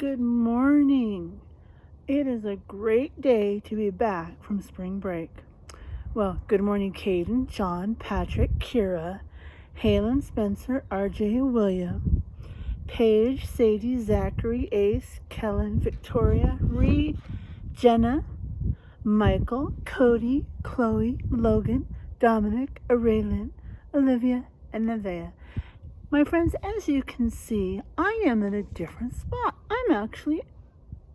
Good morning. It is a great day to be back from spring break. Well, good morning, Caden, John, Patrick, Kira, Halen, Spencer, RJ, William, Paige, Sadie, Zachary, Ace, Kellen, Victoria, Ree, Jenna, Michael, Cody, Chloe, Logan, Dominic, Araylin, Olivia, and Nevaeh. My friends, as you can see, I am in a different spot. I'm actually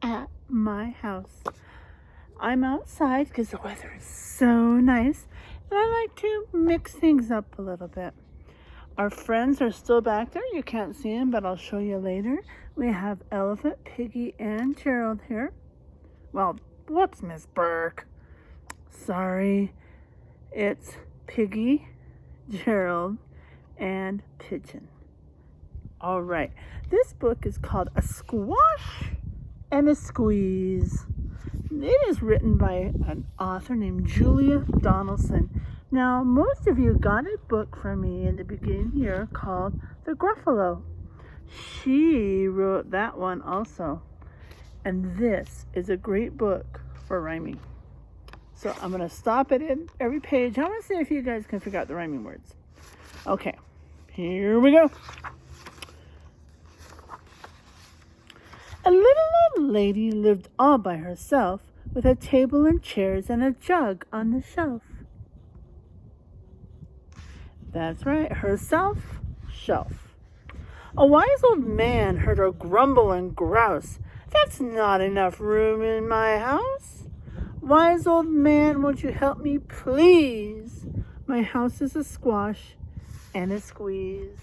at my house. I'm outside because the weather is so nice, and I like to mix things up a little bit. Our friends are still back there. You can't see them, but I'll show you later. We have Elephant, Piggy, and Gerald here. Well, whoops, Miss Burke. Sorry. It's Piggy, Gerald, and Pigeon. All right. This book is called A Squash and a Squeeze. It is written by an author named Julia Donaldson. Now, most of you got a book from me in the beginning here called The Gruffalo. She wrote that one also. And this is a great book for rhyming. So I'm going to stop it in every page. I want to see if you guys can figure out the rhyming words. Okay, here we go. A little old lady lived all by herself with a table and chairs and a jug on the shelf. That's right, herself, shelf. A wise old man heard her grumble and grouse. That's not enough room in my house. Wise old man, won't you help me, please? My house is a squash and a squeeze.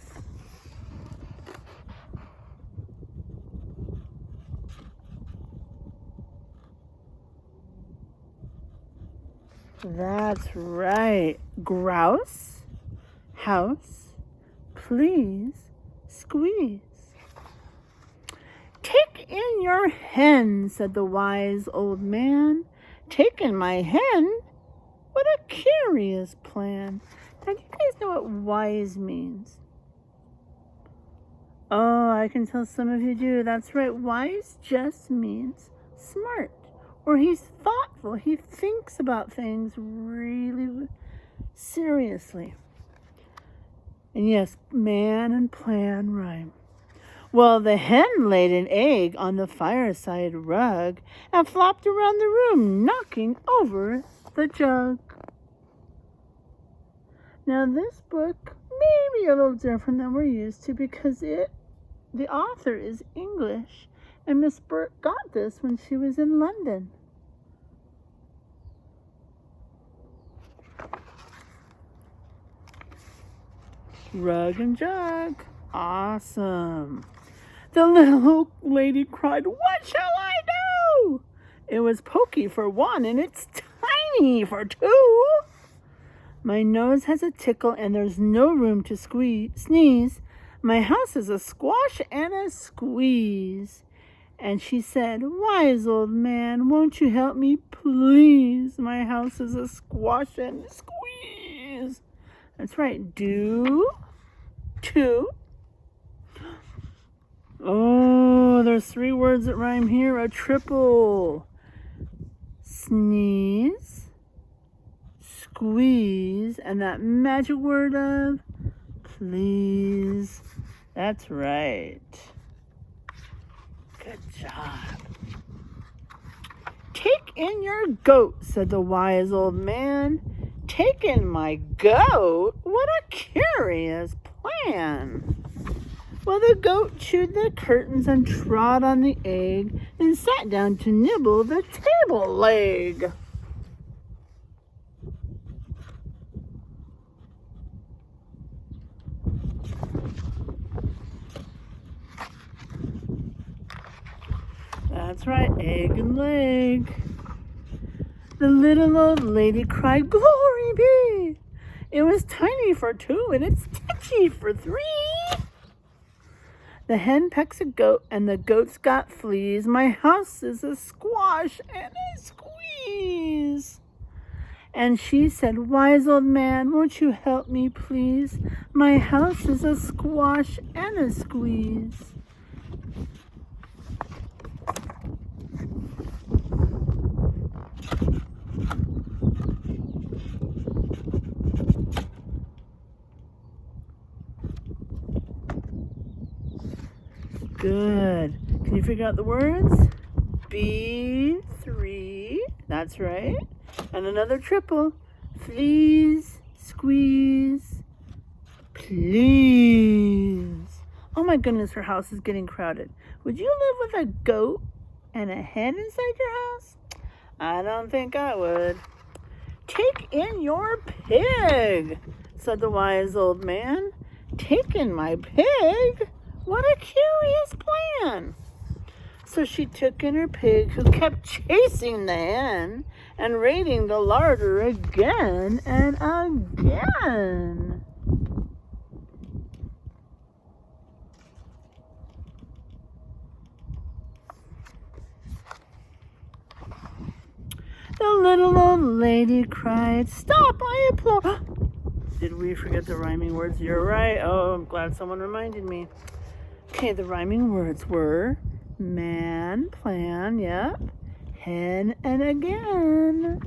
That's right. Grouse, house, please, squeeze. Take in your hen, said the wise old man. Take in my hen? What a curious plan. Now, do you guys know what wise means? Oh, I can tell some of you do. That's right. Wise just means smart. Or he's thoughtful. He thinks about things really seriously. And yes, man and plan rhyme. Well, the hen laid an egg on the fireside rug and flopped around the room, knocking over the jug. Now, this book may be a little different than we're used to because the author is English, and Miss Burke got this when she was in London. Rug and jug. Awesome. The little old lady cried, "What shall I do?" It was pokey for one, and it's tiny for two. My nose has a tickle, and there's no room to sneeze. My house is a squash and a squeeze. And she said, "Wise old man, won't you help me, please? My house is a squash and a squeeze." That's right. Do, two. Oh, there's three words that rhyme here. A triple. Sneeze, squeeze, and that magic word of please. That's right. Good job. Take in your goat, said the wise old man. Take in my goat? What a curious plan. Well, the goat chewed the curtains and trod on the egg and sat down to nibble the table leg. That's right, egg and leg. The little old lady cried, "Glory be!" It was tiny for two, and it's touchy for three. The hen pecks a goat, and the goat's got fleas. My house is a squash and a squeeze. And she said, "Wise old man, won't you help me, please? My house is a squash and a squeeze." Good. Can you figure out the words? B3. That's right. And another triple. Please, squeeze, please. Oh my goodness, her house is getting crowded. Would you live with a goat and a hen inside your house? I don't think I would. Take in your pig, said the wise old man. Take in my pig? What a curious plan. So she took in her pig, who kept chasing the hen and raiding the larder again and again. The little old lady cried, "Stop, I implore." Did we forget the rhyming words? You're right. Oh, I'm glad someone reminded me. Okay, the rhyming words were man, plan, yep, hen, and again.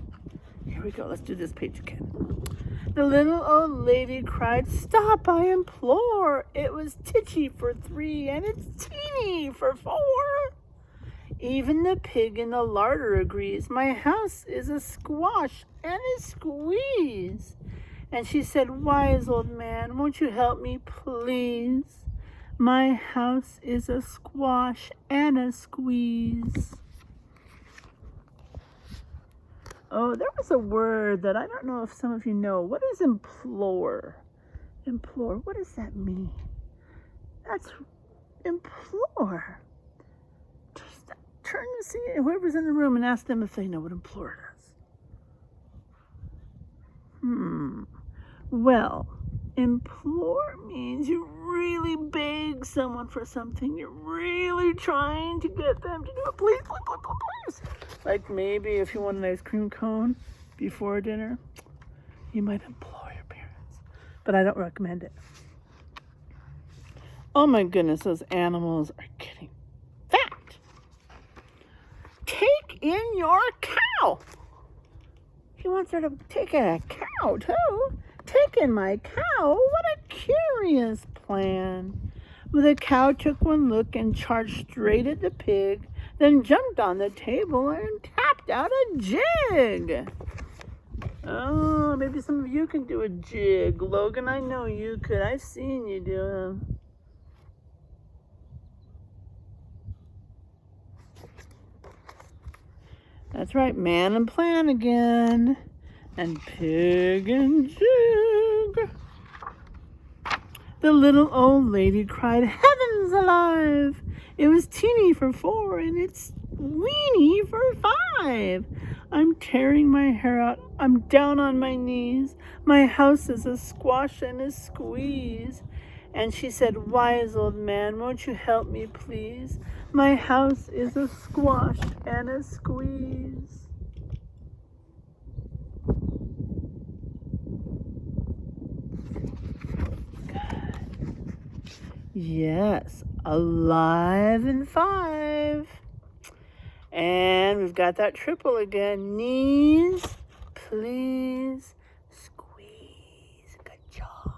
Here we go. Let's do this page again. The little old lady cried, "Stop, I implore." It was titchy for 3 and it's teeny for 4. Even the pig in the larder agrees. My house is a squash and a squeeze. And she said, "Wise old man, won't you help me, please? My house is a squash and a squeeze." Oh, there was a word that I don't know if some of you know. What is implore? Implore, what does that mean? That's implore. Just turn to see whoever's in the room and ask them if they know what implore is. Well, implore means you really beg someone for something. You're really trying to get them to do it. Please, please, please, please. Like maybe if you want an ice cream cone before dinner, you might implore your parents. But I don't recommend it. Oh my goodness, those animals are getting fat. Take in your cow. He wants her to take in a cow too. Take in my cow? What a curious plan. Well, the cow took one look and charged straight at the pig, then jumped on the table and tapped out a jig. Oh, maybe some of you can do a jig. Logan, I know you could. I've seen you do them. That's right, man and plan again. And pig and jig. The little old lady cried, "Heavens alive! It was teeny for 4 and it's weeny for 5. I'm tearing my hair out. I'm down on my knees. My house is a squash and a squeeze." And she said, "Wise old man, won't you help me, please? My house is a squash and a squeeze." Yes, alive and 5. And we've got that triple again. Knees, please, squeeze. Good job.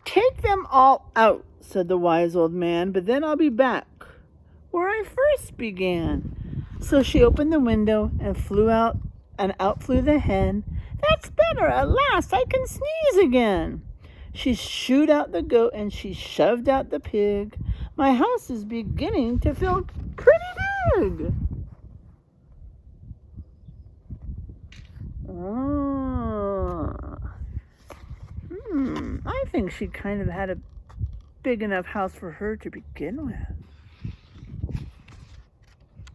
"Take them all out," said the wise old man, "but then I'll be back where I first began." So she opened the window and out flew the hen. "That's better, at last I can sneeze again." She shooed out the goat and she shoved out the pig. My house is beginning to feel pretty big. I think she kind of had a big enough house for her to begin with.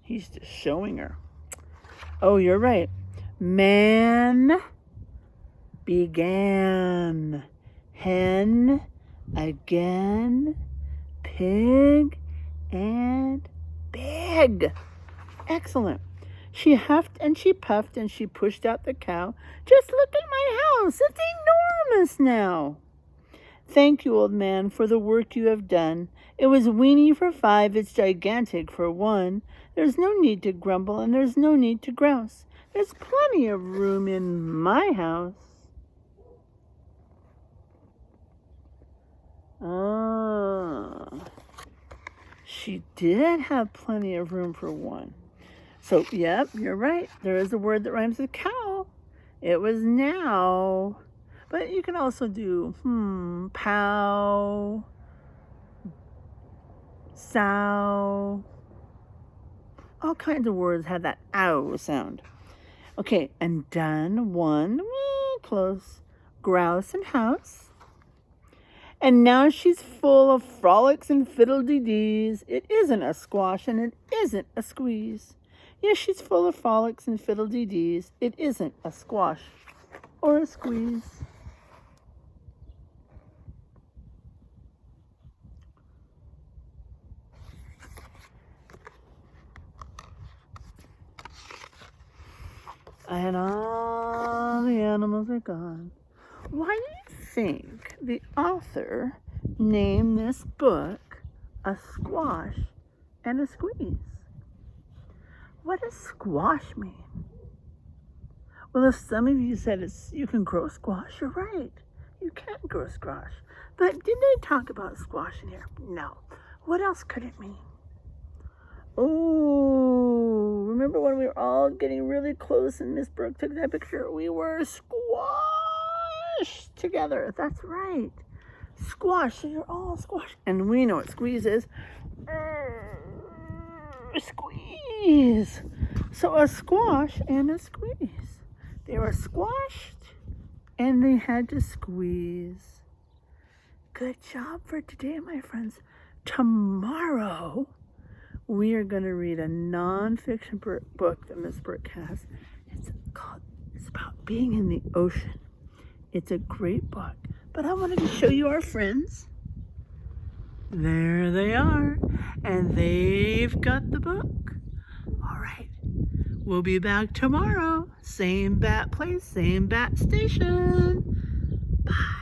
He's just showing her. Oh, you're right. Man began. Hen again, pig and big. Excellent. She huffed and she puffed and she pushed out the cow. "Just look at my house. It's enormous now." "Thank you, old man, for the work you have done. It was weeny for 5. It's gigantic for 1. There's no need to grumble and there's no need to grouse. There's plenty of room in my house." she did have plenty of room for one. So, yep, you're right. There is a word that rhymes with cow. It was now. But you can also do pow, sow. All kinds of words have that ow sound. Okay, and done one, close, grouse and house. And now she's full of frolics and fiddle-dee-dees. It isn't a squash and it isn't a squeeze. Yes, she's full of frolics and fiddle-dee-dees. It isn't a squash or a squeeze. And all the animals are gone. Why do you think the author named this book A Squash and a Squeeze? What does squash mean? Well, if some of you said you can grow squash, you're right. You can grow squash. But did they talk about squash in here? No. What else could it mean? Oh, remember when we were all getting really close and Miss Brooke took that picture? We were squashed together. That's right. Squash. So you're all squashed. And we know what squeeze is. Squeeze. So a squash and a squeeze. They were squashed and they had to squeeze. Good job for today, my friends. Tomorrow, we are going to read a nonfiction book that Miss Brooke has. It's about being in the ocean. It's a great book. But I wanted to show you our friends. There they are. And they've got the book. All right. We'll be back tomorrow. Same bat place, same bat station. Bye.